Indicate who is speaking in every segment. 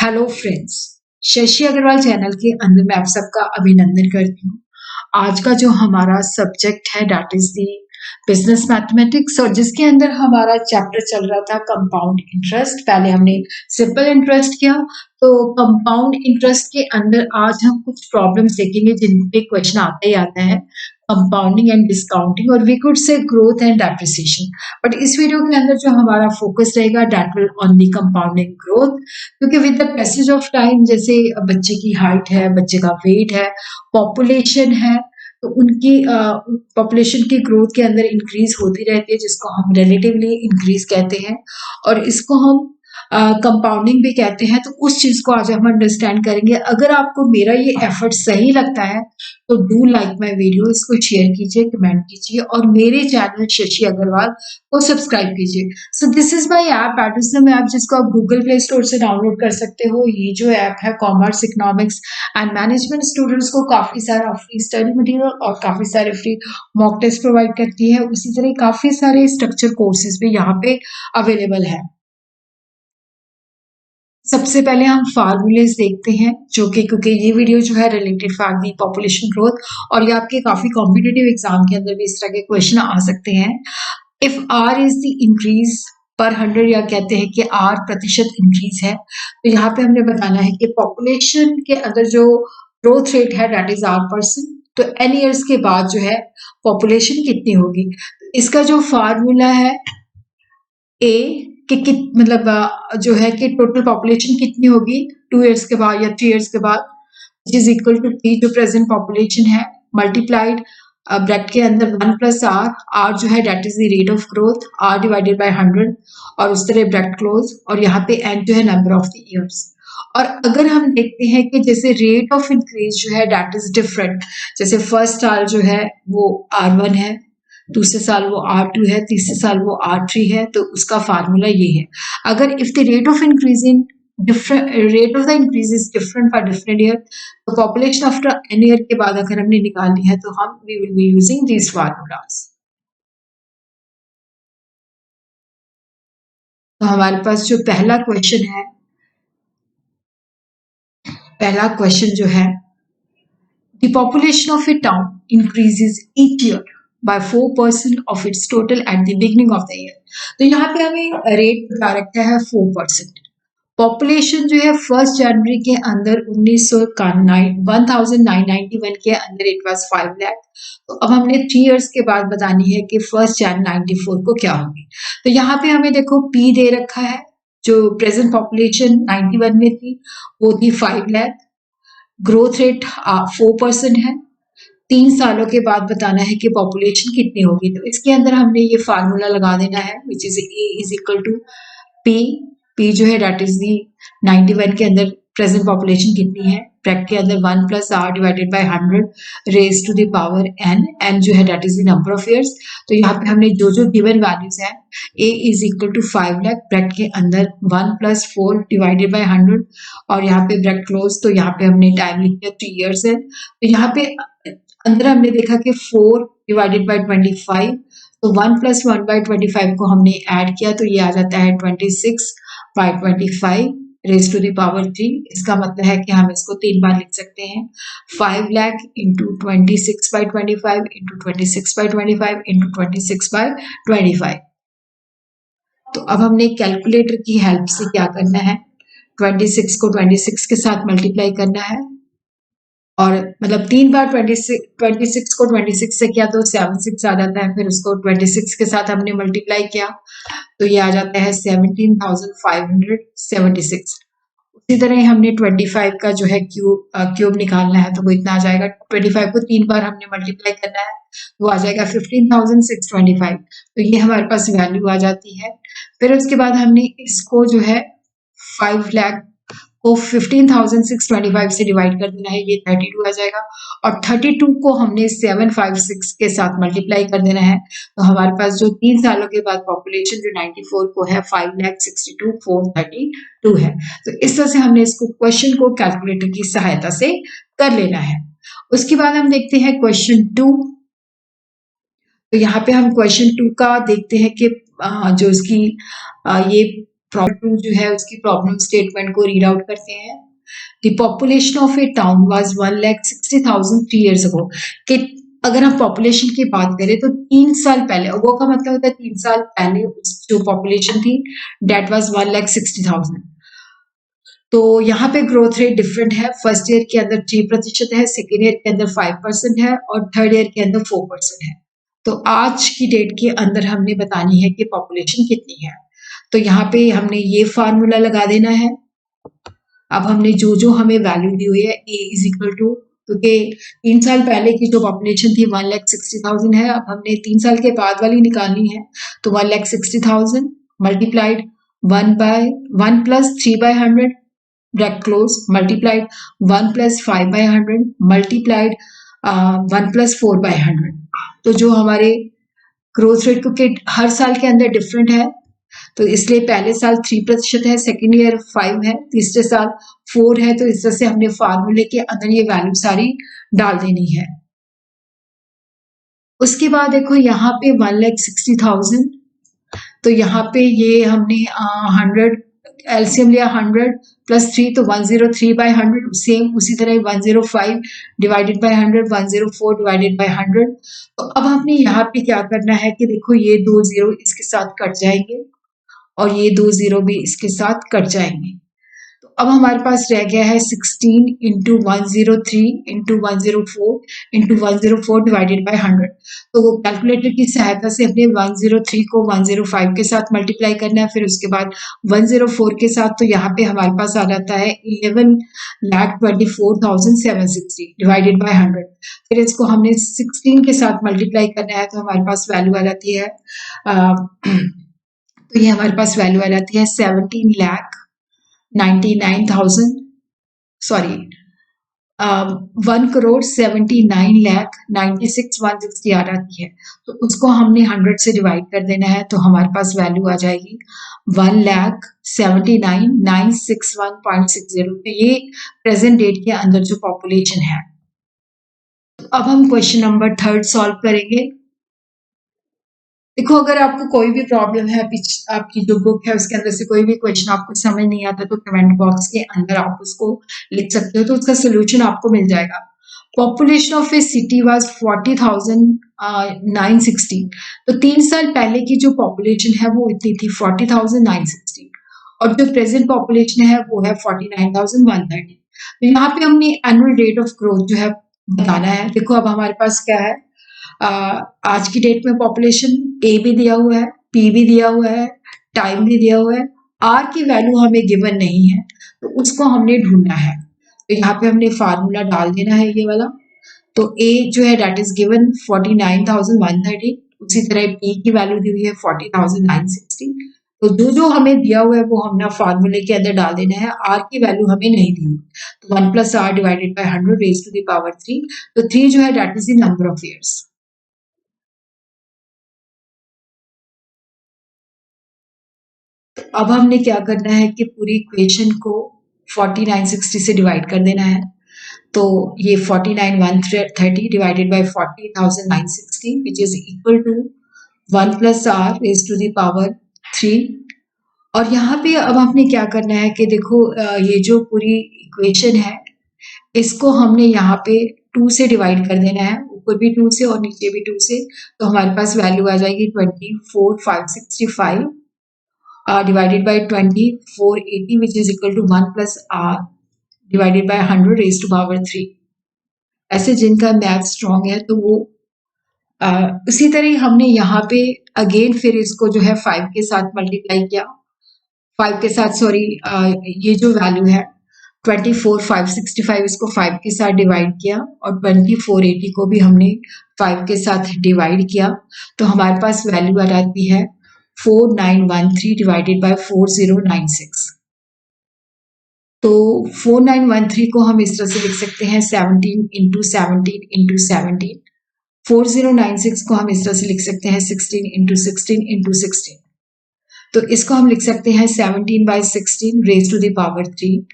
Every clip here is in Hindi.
Speaker 1: Hello friends, Shashi Agarwal channel के अंदर मैं आप सबका अभिनंदन करती हूँ। आज का जो हमारा सब्जेक्ट है that is the business mathematics और जिसके अंदर हमारा चैप्टर चल रहा था कंपाउंड इंटरेस्ट। पहले हमने सिंपल इंटरेस्ट किया, तो कंपाउंड इंटरेस्ट के अंदर आज हम कुछ प्रॉब्लम्स देखेंगे जिन पे क्वेश्चन आता ही आता है, कंपाउंडिंग एंड डिस्काउंटिंग और we could say growth and depreciation. But इस वीडियो के अंदर जो हमारा फोकस रहेगा that will on the compounding growth, क्योंकि with the passage of time जैसे बच्चे की हाइट है, बच्चे का वेट है, पॉपुलेशन है, तो उनकी पॉपुलेशन की ग्रोथ के अंदर इंक्रीज होती रहती है जिसको हम रिलेटिवली इंक्रीज कहते हैं और इसको हम कंपाउंडिंग भी कहते हैं। तो उस चीज को आज हम अंडरस्टैंड करेंगे। अगर आपको मेरा ये एफर्ट सही लगता है तो डू लाइक माय वीडियो, इसको शेयर कीजिए, कमेंट कीजिए और मेरे चैनल शशि अग्रवाल को सब्सक्राइब कीजिए। So this is my app, Edusum app, जिसको आप गूगल प्ले स्टोर से डाउनलोड कर सकते हो। ये जो ऐप है commerce, economics and management students को काफी सारा फ्री स्टडी मटेरियल और काफी सारे फ्री मॉक टेस्ट प्रोवाइड करती है। उसी तरह काफी सारे स्ट्रक्चर कोर्सेज भी यहाँ पे अवेलेबल है। सबसे पहले हम फार्मूलेस देखते हैं, जो कि क्योंकि ये वीडियो जो है रिलेटेड फैक्ट दी पॉपुलेशन ग्रोथ और ये आपके काफी कॉम्पिटेटिव एग्जाम के अंदर भी इस तरह के क्वेश्चन आ सकते हैं। If R is the increase पर 100 या कहते हैं कि आर प्रतिशत इंक्रीज है, तो यहाँ पे हमने बताना है कि पॉपुलेशन के अंदर जो ग्रोथ रेट है दैट इज R%। तो n ईयर्स के बाद जो है पॉपुलेशन कितनी होगी, इसका जो फार्मूला है ए कि मतलब जो है कि टोटल पॉपुलेशन कितनी होगी 2 इयर्स के बाद या 3 इयर्स के बाद, which is equal to T जो प्रेजेंट पॉपुलेशन है मल्टीप्लाइड ब्रैकेट के अंदर 1 प्लस आर, आर जो है that is the rate of growth, R divided by 100 और उस तरह ब्रैकेट क्लोज और यहाँ पे एन जो है नंबर ऑफ द ईयर्स। और अगर हम देखते हैं कि जैसे रेट ऑफ इंक्रीज जो है दैट इज डिफरेंट, जैसे फर्स्ट साल जो है वो R1 है, दूसरे साल वो R2 है, तीसरे साल वो R3 है, तो उसका फार्मूला ये है। अगर if the rate of increasing different rate of the increase is different for different year, तो population after n year के बाद अगर हमने निकालनी है तो हम we will be using these formulas। तो हमारे पास जो पहला क्वेश्चन है, पहला क्वेश्चन जो है, the population of a town increases each year by 4% of its total at the beginning of the year। तो यहाँ पे हमें रेट बता रखा है 4%। पॉपुलेशन जो है 1 जनवरी के अंदर 1991 के अंदर इट वाज 5 लाख। तो अब हमने 3 इयर्स के बाद बतानी है कि 1 जन 94 को क्या होगी। तो यहाँ पे हमें देखो पी दे रखा है, जो प्रेजेंट पॉपुलेशन 91 में थी वो थी 5 लाख, ग्रोथ रेट 4% है। 3 सालों के बाद बताना है कि पॉपुलेशन कितनी होगी, तो इसके अंदर हमने ये फार्मूला लगा देना है which is A is equal to P. P जो है दैट इज दी 91 के अंदर प्रेजेंट पॉपुलेशन कितनी है, ब्रैकेट के अंदर 1 plus R divided by 100 raise to the power N, N जो है that is the number of years. तो यहाँ पे हमने जो जो गिवन वैल्यूज है, A is equal to 5 lakh, bracket के अंदर 1 प्लस 4 डिवाइडेड बाय 100 और यहाँ पे ब्रैकेट क्लोज, तो यहाँ पे हमने टाइम लिख दिया 3 ईयर्स है। तो यहाँ पे अंदर हमने देखा कि 4 डिवाइडेड बाय 25, तो 1 प्लस 1 बाय 25 को हमने ऐड किया तो ये आ जाता है 26 by 25 raise to the power 3। इसका मतलब है कि हम इसको 3 बार लिख सकते हैं, 5 lakh into 26 by 25 into 26 by 25 into 26 by 25। तो अब हमने कैलकुलेटर की हेल्प से क्या करना है, 26 को 26 के साथ मल्टीप्लाई करना है और मतलब 3 बार 26 को 26 से किया तो 76 आ जाता है, फिर उसको 26 के साथ हमने मल्टीप्लाई किया तो ये आ जाता है 17,576। उसी तरह हमने 25 का जो है क्यूब निकालना है तो वो इतना आ जाएगा, 25 को 3 बार हमने मल्टीप्लाई करना है वो आ जाएगा 15,625। तो ये हमारे पास वैल्यू आ जाती है। फिर उसके बाद हमने इसको जो है 5 लाख को 15,625 से डिवाइड कर देना है, ये 32 आ जाएगा और 32 को हमने 756 के साथ मल्टीप्लाई कर देना है। तो हमारे पास जो 3 सालों के बाद पॉपुलेशन जो 94 को है 5,62,432 है। तो इस तरह से हमने इसको क्वेश्चन को कैलकुलेटर की सहायता से कर लेना है। उसके बाद हम देखते हैं क्वेश्चन 2। तो यहाँ पे हम क्वेश्चन 2 का देखते हैं कि जो इसकी ये प्रॉब्लम 2 जो है उसकी प्रॉब्लम स्टेटमेंट को रीड आउट करते हैं। The population of A town was 1,60,000 3 years ago। कि अगर हम पॉपुलेशन की बात करें तो 3 साल पहले, वो का मतलब होता है 3 साल पहले जो पॉपुलेशन थी दैट वाज 1,60,000। तो यहाँ पे ग्रोथ रेट डिफरेंट है। फर्स्ट ईयर के अंदर 3% है, सेकेंड ईयर के अंदर 5% है और थर्ड ईयर के अंदर 4% है। तो आज की डेट के अंदर हमने बतानी है कि पॉपुलेशन कितनी है। तो यहाँ पे हमने ये फार्मूला लगा देना है। अब हमने जो जो हमें वैल्यू दी हुई है ए इज इक्वल टू, क्योंकि 3 साल पहले की जो पॉपुलेशन थी 1,60,000 है, अब हमने 3 साल के बाद वाली निकालनी है। तो 1,60,000 multiplied 1 plus 3/100 bracket close multiplied 1 plus 5/100 multiplied 1 plus 4/100। तो जो हमारे ग्रोथ रेट, क्योंकि हर साल के अंदर डिफरेंट है, तो इसलिए पहले साल 3% है, सेकेंड ईयर 5 है, तीसरे साल 4 है। तो इस तरह से हमने फार्मूले के अंदर ये वैल्यू सारी डाल देनी है। उसके बाद देखो यहाँ पे 1,60,000, तो यहाँ पे ये हमने 100 एलसीएम लिया, 100 प्लस 3 तो 103/100। सेम उसी तरह 105 डिवाइडेड बाय 100, 104 डिवाइडेड बाय 100। तो अब हमने यहाँ पे क्या करना है कि देखो ये 2 जीरो इसके साथ कट जाएंगे और ये 2 जीरो भी इसके साथ कट जाएंगे। तो अब हमारे पास रह गया है 16 into 103 into 104 into 104 divided by 100। तो वो कैलकुलेटर की सहायता से अपने 103 को 105 के साथ मल्टीप्लाई करना है, फिर उसके बाद 104 के साथ। तो यहाँ पे हमारे पास आ जाता है 11,24,760 डिवाइडेड बाय 100। फिर इसको हमने 16 के साथ मल्टीप्लाई करना है, तो हमारे पास वैल्यू आ जाती है तो ये हमारे पास वैल्यू आ जाती है 17,99,000, सॉरी 1,79,96,160 आ जाती है। तो उसको हमने 100 से डिवाइड कर देना है, तो हमारे पास वैल्यू आ जाएगी 1,79,961.60। तो ये प्रेजेंट डेट के अंदर जो पॉपुलेशन है। तो अब हम क्वेश्चन नंबर 3 सॉल्व करेंगे। देखो, अगर आपको कोई भी प्रॉब्लम है, आपकी जो बुक है उसके अंदर से कोई भी क्वेश्चन आपको समझ नहीं आता, तो कमेंट बॉक्स के अंदर आप उसको लिख सकते हो, तो उसका सोल्यूशन आपको मिल जाएगा। Population of A city was 40,960। तो 3 साल पहले की जो पॉपुलेशन है वो इतनी थी 40,960, और जो प्रेजेंट पॉपुलेशन है वो है 49,130। तो यहाँ पे हमने एनुअल रेट ऑफ ग्रोथ जो है बताना है। देखो, अब हमारे पास क्या है, आज की डेट में पॉपुलेशन ए भी दिया हुआ है, पी भी दिया हुआ है, टाइम भी दिया हुआ है, आर की वैल्यू हमें गिवन नहीं है, तो उसको हमने ढूंढना है। तो यहाँ पे हमने फार्मूला डाल देना है ये वाला। तो ए जो है दैट इज गिवन 49,130, उसी तरह पी की वैल्यू दी हुई है 40,960। तो जो जो हमें दिया हुआ है वो हमने फार्मूले के अंदर डाल देना है। आर की वैल्यू हमें नहीं दी हुई, तो 1 plus R divided by 100 raise to the power 3। तो 3 जो है that is the number of years. अब हमने क्या करना है कि पूरी इक्वेशन को 4960 से डिवाइड कर देना है। तो ये 49,130 divided by 40,960 which is equal to 1 plus R raise to the power 3। और यहाँ पे अब हमने क्या करना है कि देखो, ये जो पूरी इक्वेशन है इसको हमने यहाँ पे 2 से डिवाइड कर देना है, ऊपर भी 2 से और नीचे भी 2 से। तो हमारे पास वैल्यू आ जाएगी 24,565 divided by 2480 which is equal to 1 plus r divided by 100 raised to power 3। ऐसे जिनका मैथ स्ट्रॉन्ग है तो वो उसी तरह हमने यहाँ पे अगेन फिर इसको जो है 5 के साथ मल्टीप्लाई किया, 5 के साथ, सॉरी, ये जो वैल्यू है 24,565 इसको 5 के साथ डिवाइड किया और 2480 को भी हमने 5 के साथ डिवाइड किया। तो हमारे पास वैल्यू आ जाती है 4913 डिवाइडेड बाय 4096। तो 4913 को हम इस तरह से लिख सकते हैं 17 इंटू 17 इंटू 17। 4096 को हम इस तरह से लिख सकते हैं 16 इंटू 16 इंटू 16। तो इसको हम लिख सकते हैं 17 by 16 raise to the power 3।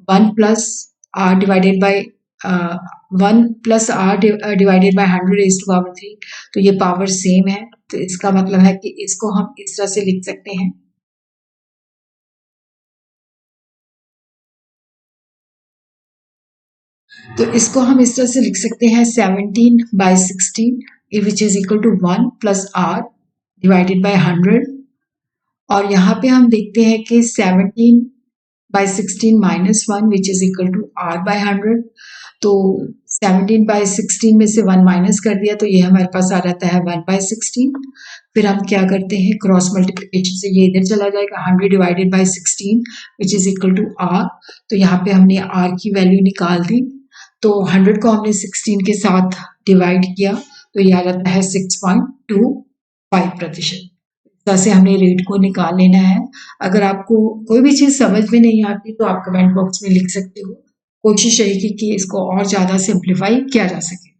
Speaker 1: 1 plus R divided by 1 plus R divided by 100 raise to power 3। तो ये पावर सेम है, तो इसका मतलब है कि इसको हम इस तरह से लिख सकते हैं तो इसको हम इस तरह से लिख सकते हैं 17/16 which is equal to 1 plus R divided by 100। और यहाँ पे हम देखते हैं कि 17/16 minus 1 which is equal to R by 100। तो 17/16 में से 1 माइनस कर दिया तो ये हमारे पास आ जाता है 1/16। फिर हम क्या करते हैं, क्रॉस मल्टीप्लिकेशन से ये इधर चला जाएगा, 100 divided by 16 which is equal to R. तो यहाँ पे हमने आर की वैल्यू निकाल दी। तो 100 को हमने 16 के साथ डिवाइड किया तो ये आ जाता है 6.25%। तरह से हमने रेट को निकाल लेना है। अगर आपको कोई भी चीज़ समझ में नहीं आती तो आप कमेंट बॉक्स में लिख सकते हो। कोशिश रहेगी कि इसको और ज़्यादा सिंप्लीफाई किया जा सके।